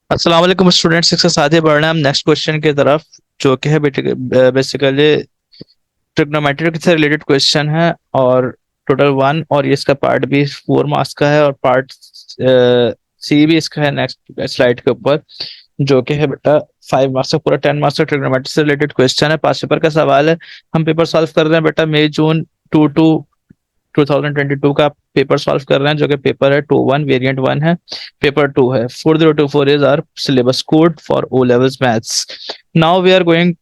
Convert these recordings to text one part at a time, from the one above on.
अस्सलाम वालेकुम स्टूडेंट्स, इसके साथ ही बढ़ना हम नेक्स्ट क्वेश्चन की तरफ, जो कि है बेसिकली ट्रिग्नोमेट्री से रिलेटेड क्वेश्चन है। और टोटल वन, और ये इसका पार्ट बी 4 मार्क्स का है और पार्ट सी भी इसका है नेक्स्ट स्लाइड के ऊपर, जो कि है बेटा 5 मार्क्स का। पूरा 10 मार्क्स का ट्रिग्नोमेट्री से रिलेटेड क्वेश्चन है, पास पेपर का सवाल है। हम पेपर सॉल्व कर रहे हैं बेटा मई जून टू टू 2022 का पेपर सॉल्व कर रहे हैं, जो कि पेपर है 2-1 वेरिएंट 1 है। पेपर 2 है 4024 is our syllabus code for O levels maths. Now we are going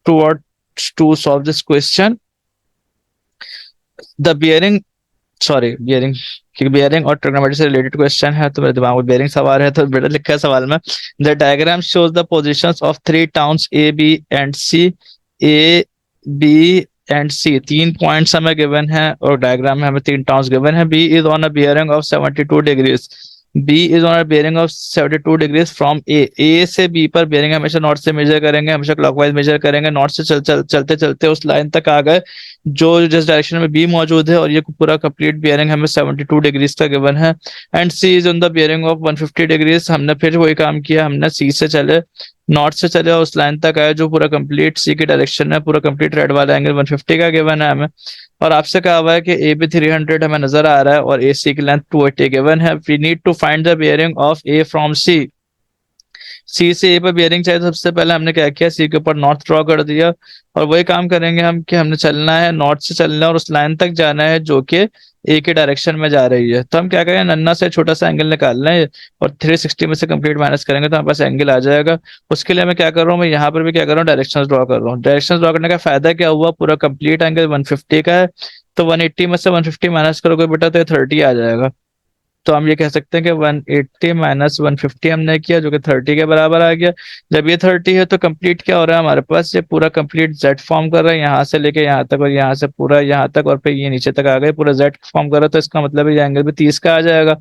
towards to solve this question. The bearing, sorry bearing, क्योंकि बियरिंग और ट्रिग्नोमेट्री से रिलेटेड क्वेश्चन है तो मेरे दिमाग में बियरिंग सवाल है, तो बेटा लिखा है सवाल में the diagram shows the positions of three towns A B and C. A B and C 3 points हमें गिवन है और डायग्राम में हमें 3 टाउन्स गिवन है। B is on a bearing of 72 degrees. B is on a bearing of 72 degrees from A से B पर bearing हमेशा north से मेजर करेंगे, हमेशा क्लॉकवाइज मेजर करेंगे। नॉर्थ से चलते चलते उस लाइन तक आ गए जो जिस डायरेक्शन में बी मौजूद है, और ये पूरा कंप्लीट बियरिंग हमें 72 डिग्रीज का गिवन है। And C is on the bearing of 150 degrees. हमने फिर वही काम किया, हमने सी से चले, नॉर्थ से चले और उस लाइन तक आए जो पूरा कंप्लीट सी की डायरेक्शन है। पूरा कंप्लीट रेड वाला एंगल 150 का गिवन है हमें। और आपसे कहा हुआ है कि ए बी 300 हमें नजर आ रहा है और ए सी की लेंथ 280 गिवन है। We need to find the bearing of A from C. C से ए पर बियरिंग चाहिए तो सबसे पहले हमने क्या किया, सी के ऊपर नॉर्थ ड्रॉ कर दिया। और वही काम करेंगे हम कि हमने चलना है, नॉर्थ से चलना है और उस लाइन तक जाना है जो कि ए के डायरेक्शन में जा रही है। तो हम क्या करें, नन्ना से छोटा सा एंगल निकालना है और 360 में से कंप्लीट माइनस करेंगे तो हमारे पास एंगल आ जाएगा। उसके लिए मैं क्या कर रहा हूँ, मैं यहाँ पर भी क्या कर रहा हूँ, डायरेक्शन ड्रॉ कर रहा हूँ। डायरेक्शन ड्रॉ करने का फायदा क्या हुआ, पूरा कंप्लीट एंगल 150 का है, तो 180 में से 150 माइनस करोगे बेटा तो ये 30 आ जाएगा। तो हम ये कह सकते हैं कि 180 माइनस 150 हमने किया जो कि 30 के बराबर आ गया। जब ये 30 है तो कंप्लीट क्या हो रहा है हमारे पास, ये पूरा कंप्लीट जेड फॉर्म कर रहा है यहाँ से लेके यहाँ तक और यहाँ से पूरा यहाँ तक और फिर ये नीचे तक आ गए, पूरा जेड फॉर्म कर रहा है। तो इसका मतलब ये एंगल भी 30 का आ जाएगा।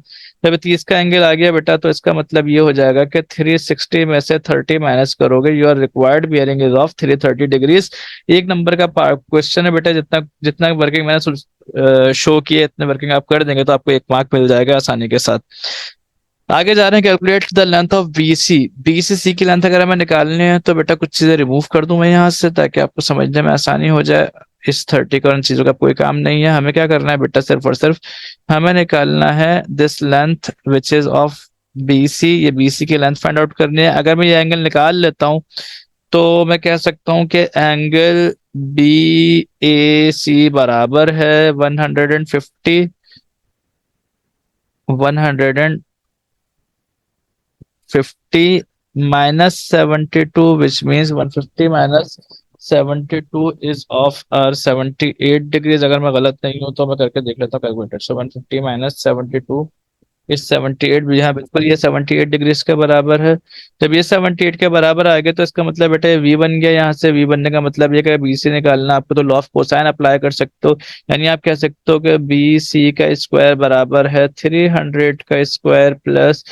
जब 30 का एंगल आ गया बेटा तो इसका मतलब ये हो जाएगा कि 360 में से 30 माइनस करोगे, your required bearing is of 330 degrees. एक नंबर का क्वेश्चन है बेटा, जितना जितना वर्किंग मैंने शो किए इतने वर्किंग आप कर देंगे तो आपको 1 मार्क मिल जाएगा आसानी के साथ। आगे जा रहे हैं, calculate the length of BC. BCC की लेंथ अगर हमें निकालनी है तो बेटा कुछ चीजें रिमूव कर दूं मैं यहाँ से ताकि आपको समझने में आसानी हो जाए। इस 30 का उन चीजों का कोई काम नहीं है, हमें क्या करना है बेटा, सिर्फ और सिर्फ हमें निकालना है this length which is of BC. ये बीसी की लेंथ फाइंड आउट करनी है। अगर मैं ये एंगल निकाल लेता हूँ तो मैं कह सकता हूँ कि एंगल बी ए सी बराबर है 150 minus 72, which means 150 minus 72 is of are 78 degrees. अगर मैं गलत नहीं हूं तो मैं करके देख लेता हूँ कैलकुलेटर। सो 150 माइनस 72 इस 78 भी, हाँ बिल्कुल ये 78 डिग्रीज के बराबर है। जब ये 78 के बराबर आ गया तो इसका मतलब बेटा ये वी बन गया। यहाँ से वी बनने का मतलब ये कि बी सी निकालना आपको तो लॉ ऑफ कोसाइन अप्लाई कर सकते हो। यानी आप कह सकते हो कि बी सी का स्क्वायर बराबर है 300 का स्क्वायर प्लस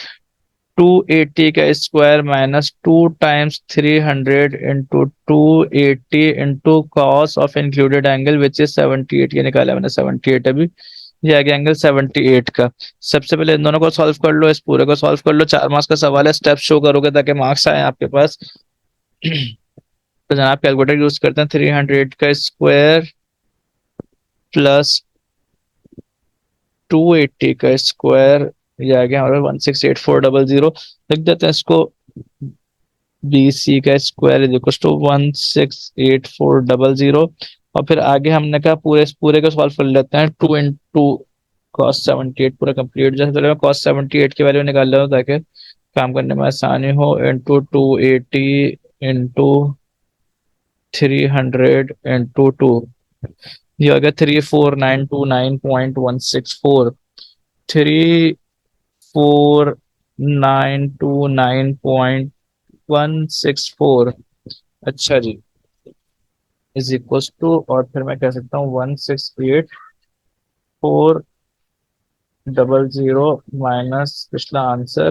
280 का square minus 2 times 300 into 280 into cos of included angle which is 78। ये निकाला मैंने 78 अभी, ये आ गया एंगल 78 का। सबसे पहले इन दोनों को सॉल्व कर लो, इस पूरे को सॉल्व कर लो। 4 मार्क्स का सवाल है, स्टेप शो करोगे ताकि मार्क्स आए आपके पास। तो जनाब कैलकुलेटर यूज करते हैं, 300 का स्क्वायर प्लस 280 का स्क्वायर, ये आ गया हमारे 168400। लिख देते हैं इसको, बी सी का स्क्वायर इज इक्वल टू 168400। और फिर आगे हमने कहा पूरे पूरे को सॉल्व कर लेते हैं, 2 इंटू कॉस 78 पूरा कंप्लीट। जैसे पहले मैं कॉस 78 की वैल्यू निकाल रहा हूँ ताकि काम करने में आसानी हो, इंटू 280 इंटू 300 इंटू 2, ये हो गया 34929.164। 34929.164, अच्छा जी, इज इक्वल टू, और फिर मैं कह सकता हूँ 168400 माइनस पिछला आंसर।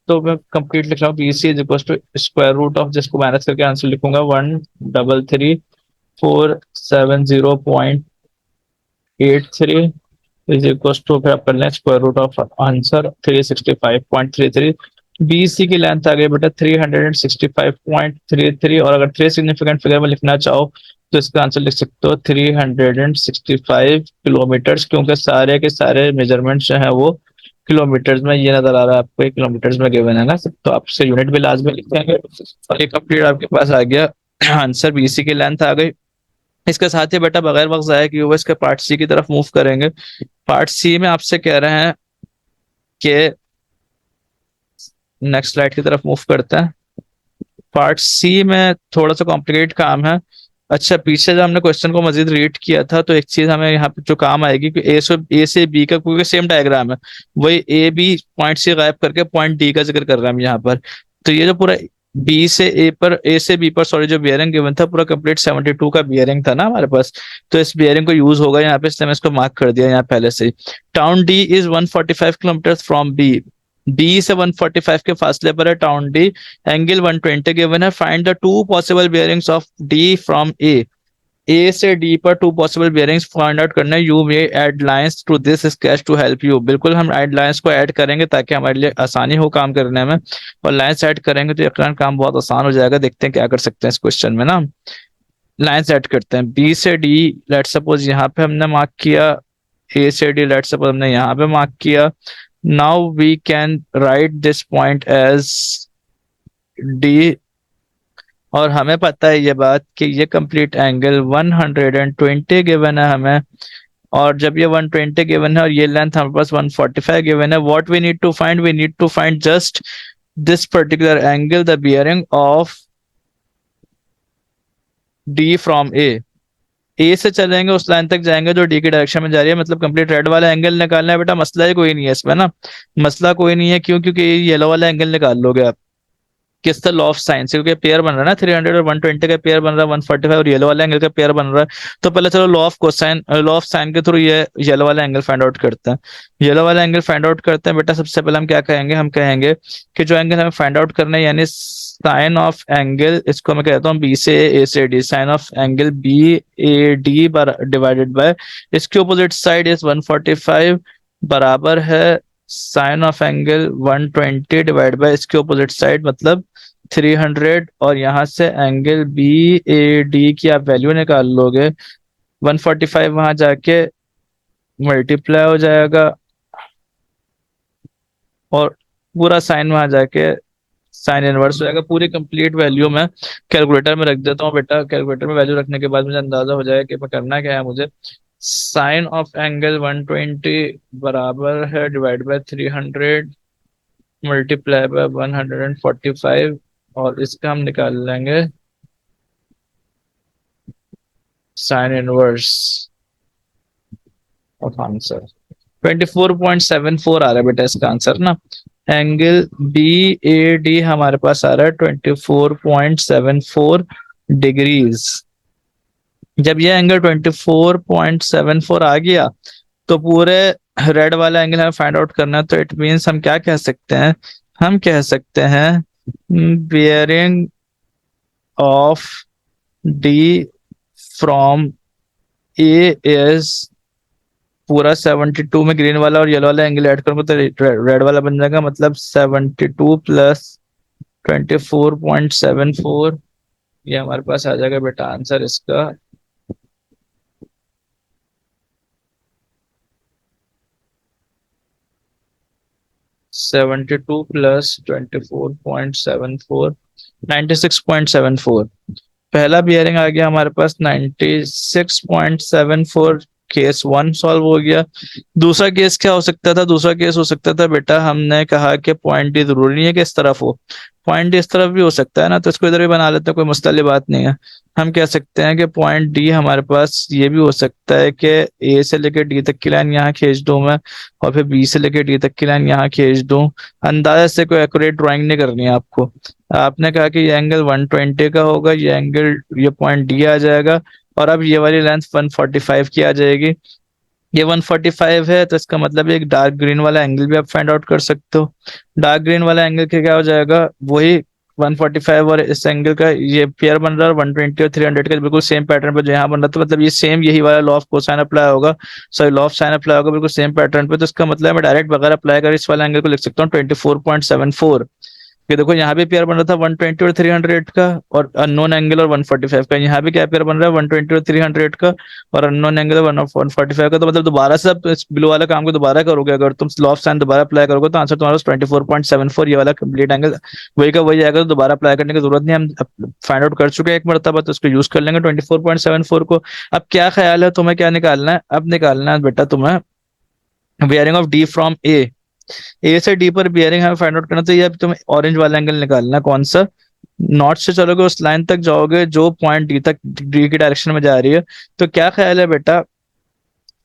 तो मैं कंप्लीट लिख रहा हूँ, BC is equal to square root of, जिसको माइनस करके आंसर लिखूंगा 133,470.83 इज इक्वल टू, फिर आप कर लें square root of answer 365.33। B C की लेंथ आ गई बेटा 365.33, और अगर थ्री सिग्निफिकेंट फिगर में लिखना चाहो तो इसका आंसर लिख सकते हो 365 किलोमीटर्स, क्योंकि सारे के सारे मेजरमेंट्स जो है वो किलोमीटर्स में ये नजर आ रहा है आपको, ये किलोमीटर्स में गिवन है ना सब, तो आपसे यूनिट भी लाजमी लिखेंगे। और ये कंप्लीट आपके पास आ गया आंसर, बीसी की लेंथ आ गई। इसके साथ ही बेटा बगैर वक्त जाया कि इसके पार्ट सी की तरफ मूव करेंगे। पार्ट सी में आपसे कह रहे हैं कि नेक्स्ट स्लाइड की तरफ मूव करते हैं। पार्ट सी में थोड़ा सा कॉम्प्लिकेट काम है। अच्छा, पीछे जब हमने क्वेश्चन को मजीद रीड किया था तो एक चीज हमें यहाँ पे जो काम आएगी कि ए से बी का, क्योंकि सेम डायग्राम है, वही ए बी पॉइंट से गायब करके पॉइंट डी का जिक्र कर रहा है यहाँ पर। तो ये जो पूरा बी से ए पर, ए से बी पर सॉरी, जो बियरिंग गिवन था पूरा कंप्लीट 72 का बियरिंग था ना हमारे पास, तो इस बियरिंग को यूज होगा यहाँ पे, इसलिए मैं इसको मार्क कर दिया यहाँ पहले से ही। Town D is 145 kilometre from B, B से 145 के फासले पर है टाउन डी, एंगल 120 गिवन है, find the two possible bearings of D from A से डी पर two possible bearings find out करना है। You may add lines to this sketch to help you, बिल्कुल हम ऐड लाइंस को add करेंगे ताकि हमारे लिए आसानी हो काम करने में, और लाइंस ऐड करेंगे तो यकीनन काम बहुत आसान हो जाएगा। देखते हैं क्या कर सकते हैं इस क्वेश्चन में ना। लाइंस ऐड करते हैं, बी से डी लेट सपोज यहाँ पे हमने मार्क किया, ए से डी लेट सपोज हमने यहाँ पे मार्क किया। Now we can write this point as D, और हमें पता है ये बात कि ये कंप्लीट एंगल 120 गिवन है हमें, और जब ये 120 गिवन है और ये लेंथ हमारे पास 145 गिवन है, what we need to find just this particular angle, the bearing of D from A से चलेंगे उस लाइन तक जाएंगे जो डी की डायरेक्शन में जा रही है, मतलब कंप्लीट रेड वाला एंगल निकालना है बेटा, मसला ही कोई नहीं है इसमें ना, मसला कोई नहीं है। क्यों? क्योंकि ये येलो वाला एंगल निकाल लोगे आप किसका, लॉ ऑफ साइन से, क्योंकि पेयर बन रहा है ना, 300 और 120 का पेयर बन रहा है, 145 और येलो वाला एंगल का पेयर बन रहा है। तो पहले चलो लॉ ऑफ साइन के थ्रू ये येलो वाला एंगल फाइंड आउट करते हैं। येलो वाला एंगल फाइंड आउट करते हैं बेटा, सबसे पहले हम क्या कहेंगे, हम कहेंगे कि जो एंगल हमें फाइंड आउट करना है, यानी साइन ऑफ एंगल, इसको मैं कहता हूँ बी से ए से D, sine of angle B A D divided by इसके ऑपोजिट साइड इज 145 बराबर है sine of angle 120 divide by इसके ऑपोजिट साइड मतलब 300, और यहाँ से एंगल बी ए डी की आप वैल्यू निकाल लोगे, 145 वहां जाके मल्टीप्लाई हो जाएगा, और पूरा साइन वहां जाके साइन इनवर्स हो जाएगा। पूरी कंप्लीट वैल्यू मैं कैलकुलेटर में रख देता हूँ बेटा, कैलकुलेटर में वैल्यू रखने के बाद मुझे अंदाजा हो जाएगा कि मैं करना क्या है मुझे। साइन ऑफ एंगल 120 बराबर है डिवाइड बाय 300 मल्टीप्लाई बाय 145, और इसका हम निकाल लेंगे साइन इनवर्स ऑफ आंसर। 24.74 आ रहा है बेटा इसका आंसर ना। एंगल बी ए डी हमारे पास आ रहा है 24.74 डिग्रीज। जब ये एंगल 24.74 आ गया तो पूरे रेड वाला एंगल हमें फाइंड आउट करना है, तो इट मीन्स हम क्या कह सकते हैं, हम कह सकते हैं bearing of D from A is पूरा 72 में ग्रीन वाला और येलो वाला एंगल ऐड करूंगा तो रेड वाला बन जाएगा, मतलब 72 प्लस 24.74, ये हमारे पास आ जाएगा बेटा आंसर इसका। Seventy two plus 24.74, 96.74। पहला बियरिंग आ गया हमारे पास 96.74, केस वन सॉल्व हो गया। दूसरा केस क्या हो सकता था, दूसरा केस हो सकता था बेटा, हमने कहा कि पॉइंट डी जरूरी नहीं है कि इस तरफ हो, पॉइंट डी इस तरफ भी हो सकता है ना, तो इसको इधर भी बना लेते हैं, कोई मसला वाली बात नहीं है। हम कह सकते हैं कि पॉइंट डी हमारे पास ये भी हो सकता है कि ए से लेकर डी तक की लाइन यहाँ खींच दूं मैं, और फिर बी से लेकर डी तक की लाइन यहाँ खींच दूं। अंदाजा से कोई एक्यूरेट ड्राइंग नहीं करनी है आपको। आपने कहा कि ये एंगल 120 का होगा, ये एंगल, ये पॉइंट डी आ जाएगा, और अब ये वाली लेंथ 145 की आ जाएगी। ये 145 है तो इसका मतलब एक डार्क ग्रीन वाला एंगल भी आप फाइंड आउट कर सकते हो। डार्क ग्रीन वाला एंगल क्या हो जाएगा, वही 145 और इस एंगल का ये पेयर बन रहा है, 120 और 300 का बिल्कुल सेम पैटर्न पे जो यहाँ बन रहा था, मतलब ये सेम यही वाला लॉ ऑफ कोसाइन अप्लाई होगा, sorry law of sine apply होगा बिल्कुल सेम पैटर्न पे। तो इसका मतलब मैं डायरेक्ट अगर अप्लाई कर इस वाले एंगल को लिख सकता हूँ 24.74। ये देखो यहाँ भी पेयर बन रहा था 120 और 300 का, और अननोन एंगल और 145 का। यहाँ भी क्या पेयर बन रहा है 120 और 300 का, और अननोन एंगल 145 का। तो मतलब दोबारा से आप इस ब्लू वाला काम को दोबारा करोगे, अगर तुम लॉ ऑफ साइन दोबारा अप्लाई करोगे तो आंसर तुम्हारा 24.74 ये वाला कंप्लीट एंगल वही का वही आएगा। तो दोबारा अप्लाई करने की जरूरत नहीं, हम फाइंड आउट कर चुके हैं एक मरतबा, तो उसको यूज कर लेंगे 24.74 को। अब क्या ख्याल है तुम्हें, क्या निकालना है? अब निकालना है बेटा तुम्हें bearing of D from A से डी पर बियरिंग हमें फाइंड आउट करना चाहिए। अब तुम्हें ऑरेंज वाला एंगल निकालना है, कौन सा? नॉर्थ से चलोगे उस लाइन तक जाओगे जो पॉइंट डी तक, डी की डायरेक्शन में जा रही है। तो क्या ख्याल है बेटा,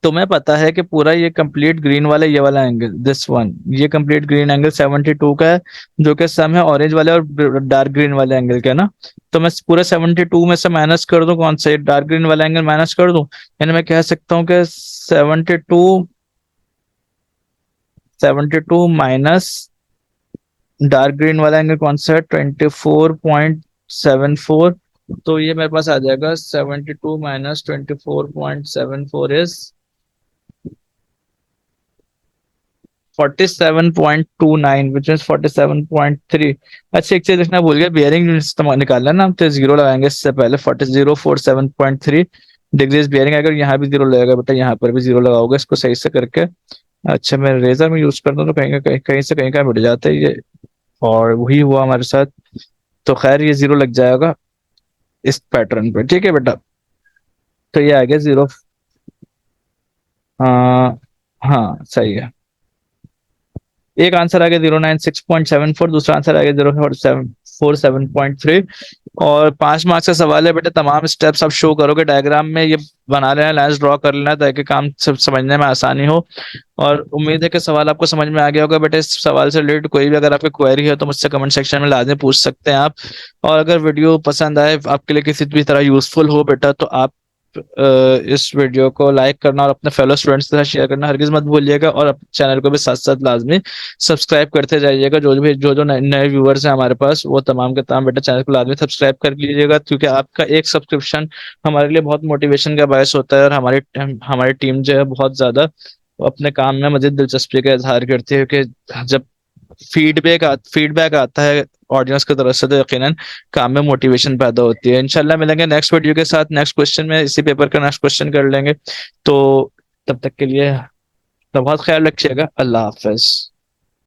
तुम्हें पता है कि पूरा ये कंप्लीट ग्रीन वाला ये वाला एंगल दिस वन, ये कंप्लीट ग्रीन एंगल 72 का है, जो कि सम है ऑरेंज वाले और डार्क ग्रीन वाले एंगल का ना। तो मैं पूरा 72 में से माइनस कर दूं, कौन सा डार्क ग्रीन वाला एंगल माइनस कर दूं, यानी मैं कह सकता हूँ कि 72 माइनस डार्क ग्रीन वाला एंगल कौन सा है, 24.74। तो ये मेरे पास आ जाएगा 72 माइनस 24.74 इज 47.29 विच इज 47.3। अच्छा एक चीज देखना भूल गया, बियरिंग निकालना ना, हम तो जीरो लगाएंगे इससे पहले, 4047.3 डिग्रीज बियरिंग। अगर यहाँ भी जीरो लगेगा बेटा, यहाँ पर भी जीरो लगाओगे इसको सही से करके। अच्छा मैं रेजर में यूज करता हूँ तो कहीं कहीं कहीं से कहीं का मिट जाता है ये, और वही हुआ हमारे साथ। तो खैर ये जीरो लग जाएगा इस पैटर्न पे, ठीक है बेटा। तो ये आ गया जीरो। हाँ हाँ सही है। एक आंसर आ गया 096.74, दूसरा आंसर आ गया 047.3। और 5 मार्क्स का सवाल है बेटा, तमाम स्टेप्स आप शो करोगे डायग्राम में, ये बना लेना, लाइंस ड्रॉ कर लेना ताकि काम सब समझने में आसानी हो। और उम्मीद है कि सवाल आपको समझ में आ गया होगा बेटा। इस सवाल से रिलेटेड कोई भी अगर आपकी क्वेरी है तो मुझसे कमेंट सेक्शन में लाजमी पूछ सकते हैं आप। और अगर वीडियो पसंद आए, आपके लिए किसी भी तरह यूजफुल हो बेटा, तो आप इस वीडियो को लाइक करना और अपने फेलो स्टूडेंट्स के साथ शेयर करना हरगिज मत भूलिएगा। और अपने चैनल को भी साथ साथ लाजमी सब्सक्राइब करते जाइएगा। जो नए नए व्यूअर्स हैं हमारे पास, वो तमाम के तमाम बेटा चैनल को लाजमी सब्सक्राइब कर लीजिएगा, क्योंकि आपका एक सब्सक्रिप्शन हमारे लिए बहुत मोटिवेशन का बायस होता है। और हमारी टीम जो है बहुत ज्यादा अपने काम में मजीद दिलचस्पी का इजहार करती है, क्योंकि जब फीडबैक आता है ऑडियंस की तरफ से, तो यकीनन काम में मोटिवेशन पैदा होती है। इंशाल्लाह मिलेंगे नेक्स्ट वीडियो के साथ, नेक्स्ट क्वेश्चन में, इसी पेपर का नेक्स्ट क्वेश्चन कर लेंगे। तो तब तक के लिए तो बहुत ख्याल रखिएगा। अल्लाह हाफिज।